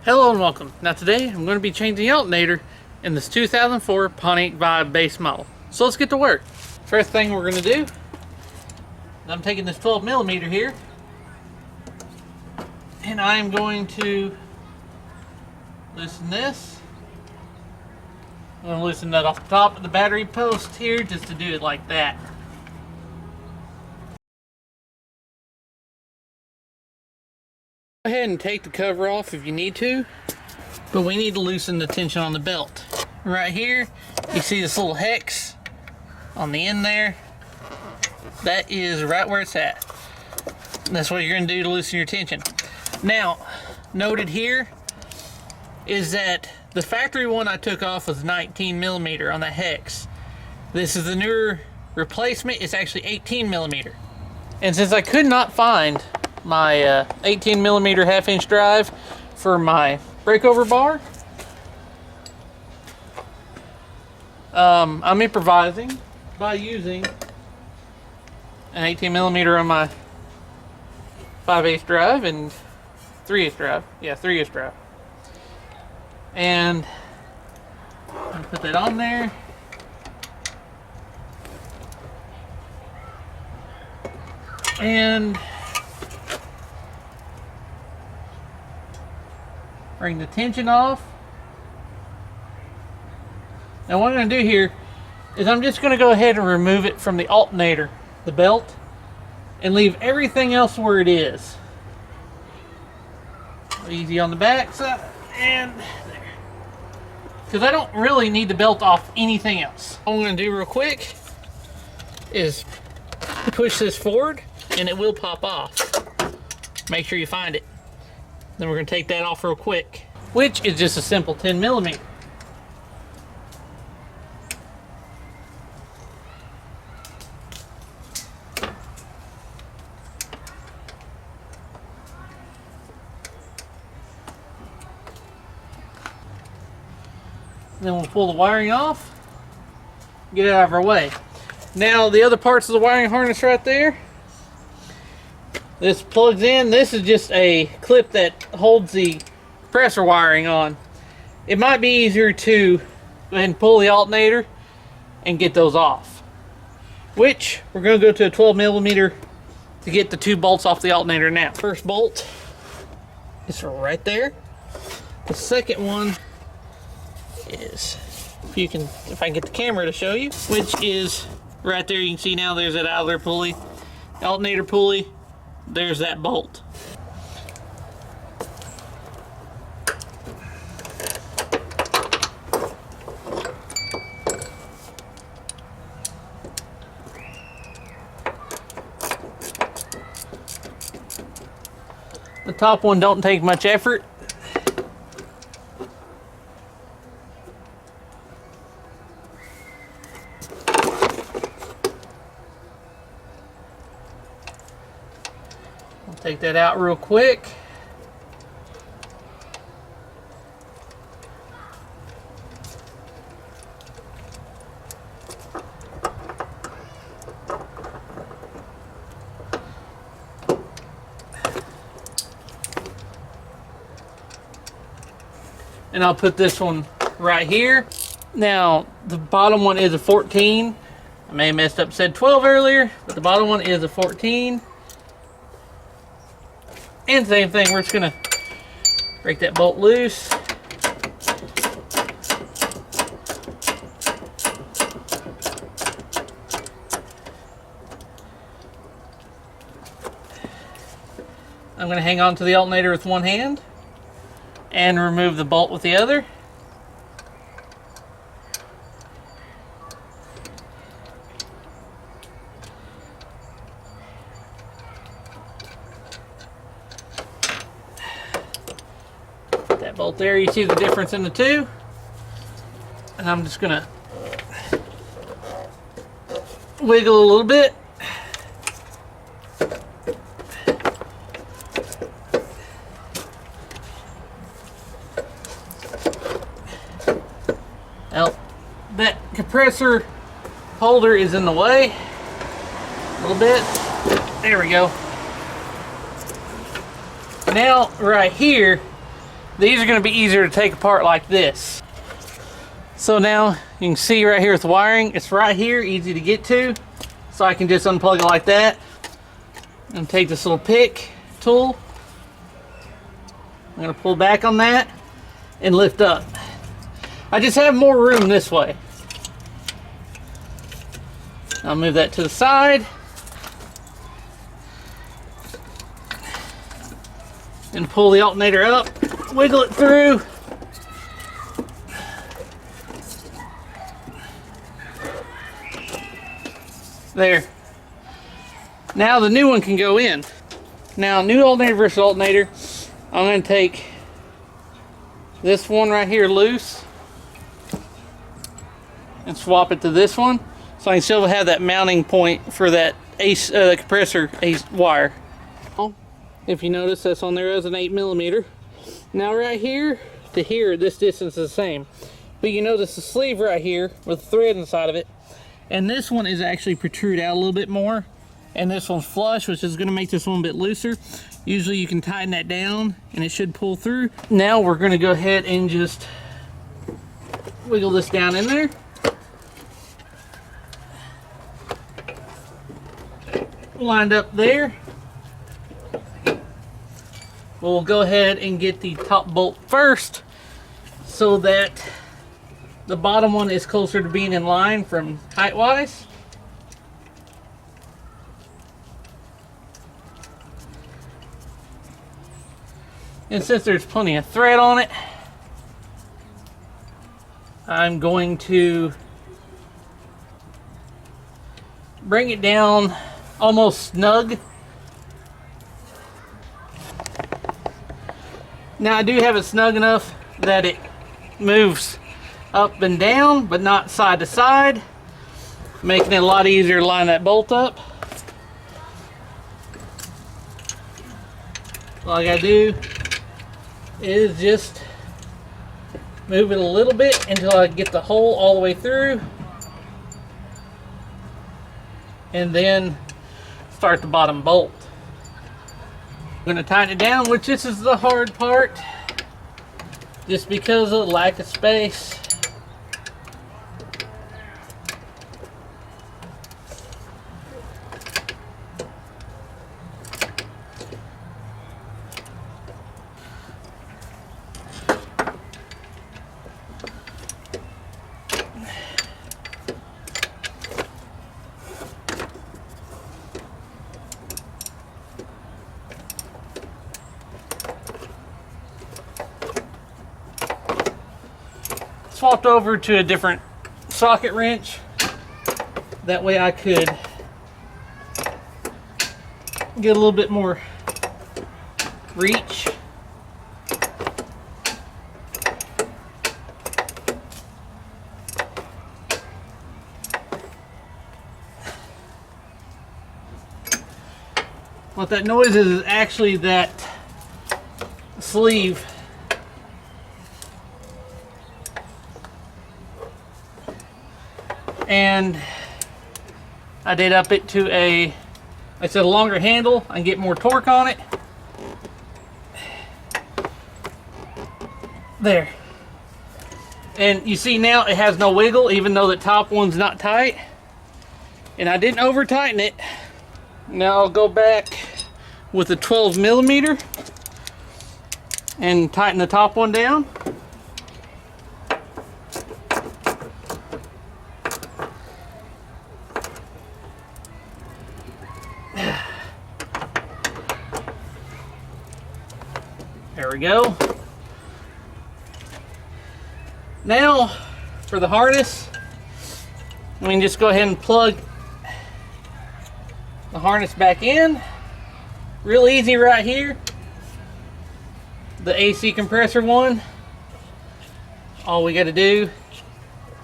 Hello and welcome. Now today I'm going to be changing the alternator in this 2004 Pontiac Vibe base model. So let's get to work. First thing we're going to do, I'm taking this 12mm here and I'm going to loosen this. I'm going to loosen that off the top of the battery post here just to do it like that. Go ahead and take the cover off if you need to, but we need to loosen the tension on the belt. Right here, you see this little hex on the end there. That is right where it's at. That's what you're going to do to loosen your tension. Now, noted here is that the factory one I took off was 19mm on the hex. This is the newer replacement. It's actually 18mm. And since I could not find my 18mm half-inch drive for my breakover bar, I'm improvising by using an 18mm on my 5/8 drive and 3/8 drive. Yeah, 3/8 drive. And I'll put that on there. And bring the tension off. Now what I'm going to do here is I'm just going to go ahead and remove it from the alternator, the belt, and leave everything else where it is. Easy on the back side and there. Because I don't really need the belt off anything else. What I'm going to do real quick is push this forward and it will pop off. Make sure you find it. Then we're going to take that off real quick, which is just a simple 10mm. Then we'll pull the wiring off, get it out of our way. Now the other parts of the wiring harness right there, this plugs in. This is just a clip that holds the compressor wiring on. It might be easier to go ahead and pull the alternator and get those off, which we're going to go to a 12mm to get the two bolts off the alternator now. First bolt is right there. The second one is, if I can get the camera to show you, which is right there. You can see now there's that idler pulley, alternator pulley, there's that bolt. The top one don't take much effort. I'll take that out real quick. And I'll put this one right here. Now, the bottom one is a 14. I may have messed up, said 12 earlier, but the bottom one is a 14. And same thing, we're just gonna break that bolt loose. I'm gonna hang on to the alternator with one hand and remove the bolt with the other. That bolt there, you see the difference in the two, and I'm just gonna wiggle a little bit. Now, that compressor holder is in the way a little bit. There we go. Now, right here, These are going to be easier to take apart like this. So now you can see right here with the wiring, it's right here, easy to get to. So I can just unplug it like that and take this little pick tool. I'm going to pull back on that and lift up. I just have more room this way. I'll move that to the side. And pull the alternator up, wiggle it through. There. Now the new one can go in. Now, new alternator versus alternator, I'm going to take this one right here loose and swap it to this one, so I can still have that mounting point for that compressor wire. If you notice, that's on there as an 8mm. Now right here to here, this distance is the same. But you notice the sleeve right here with the thread inside of it, and this one is actually protrude out a little bit more, and this one's flush, which is going to make this one a bit looser. Usually you can tighten that down and it should pull through. Now we're going to go ahead and just wiggle this down in there. Lined up there. We'll go ahead and get the top bolt first so that the bottom one is closer to being in line from height wise. And since there's plenty of thread on it, I'm going to bring it down almost snug. Now I do have it snug enough that it moves up and down, but not side to side, making it a lot easier to line that bolt up. All I gotta do is just move it a little bit until I get the hole all the way through, and then start the bottom bolt. I'm going to tighten it down, which this is the hard part, just because of the lack of space. Swapped over to a different socket wrench. That way I could get a little bit more reach. What that noise is actually that sleeve. And I did up it to a longer handle. I can get more torque on it. There. And you see now it has no wiggle, even though the top one's not tight. And I didn't over tighten it. Now I'll go back with a 12mm and tighten the top one down. There we go. Now for the harness, we can just go ahead and plug the harness back in. Real easy right here. The AC compressor one. All we got to do,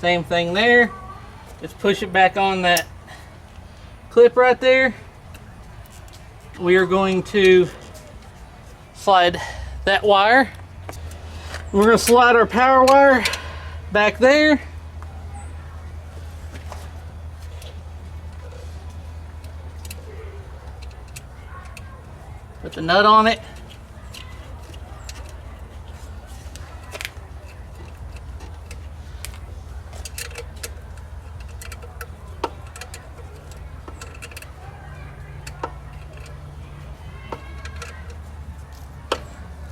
same thing there. Just push it back on that clip right there. We are going to slide that wire. We're going to slide our power wire back there. Put the nut on it.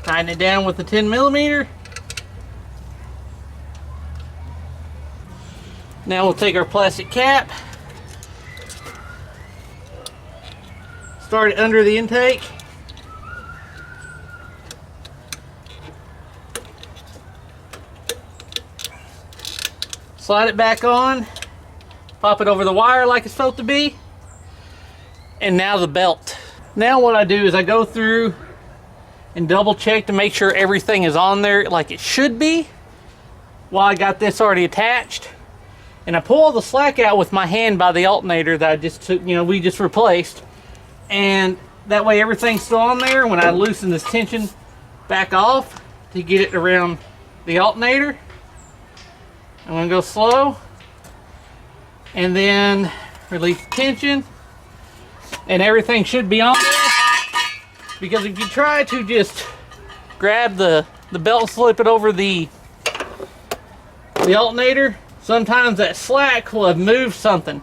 Tighten it down with the 10mm. Now we'll take our plastic cap, start it under the intake, slide it back on, pop it over the wire like it's supposed to be, and now the belt. Now what I do is I go through and double check to make sure everything is on there like it should be while I got this already attached. And I pull the slack out with my hand by the alternator that I just took, we just replaced. And that way everything's still on there. When I loosen this tension back off to get it around the alternator, I'm gonna go slow and then release the tension, and everything should be on there. Because if you try to just grab the belt and slip it over the alternator, sometimes that slack will have moved something,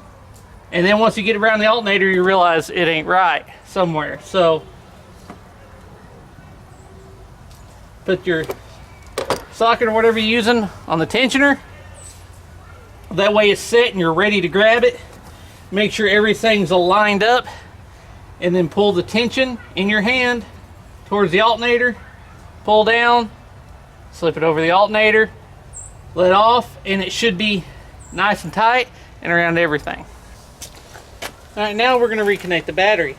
and then once you get around the alternator you realize it ain't right somewhere. So put your socket or whatever you're using on the tensioner, that way it's set and you're ready to grab it. Make sure everything's lined up, and then pull the tension in your hand towards the alternator, pull down, slip it over the alternator, let off, and it should be nice and tight and around everything. Alright, now we're going to reconnect the battery.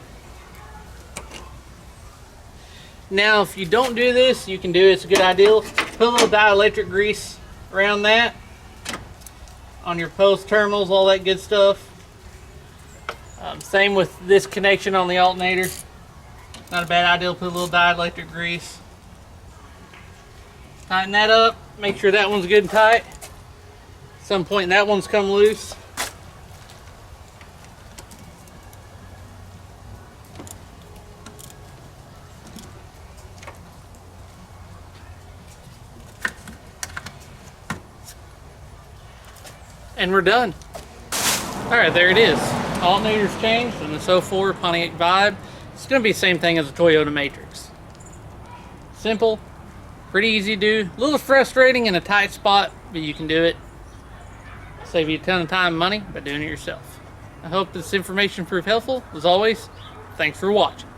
Now if you don't do this, you can do it, it's a good idea. Put a little dielectric grease around that, on your post terminals, all that good stuff. Same with this connection on the alternator. Not a bad idea to put a little dielectric grease. Tighten that up, make sure that one's good and tight. At some point that one's come loose. And we're done. Alright, there it is. Alternator's changed in this 04 Pontiac Vibe. It's going to be the same thing as a Toyota Matrix. Simple, pretty easy to do. A little frustrating in a tight spot, but you can do it. Save you a ton of time and money by doing it yourself. I hope this information proved helpful. As always, thanks for watching.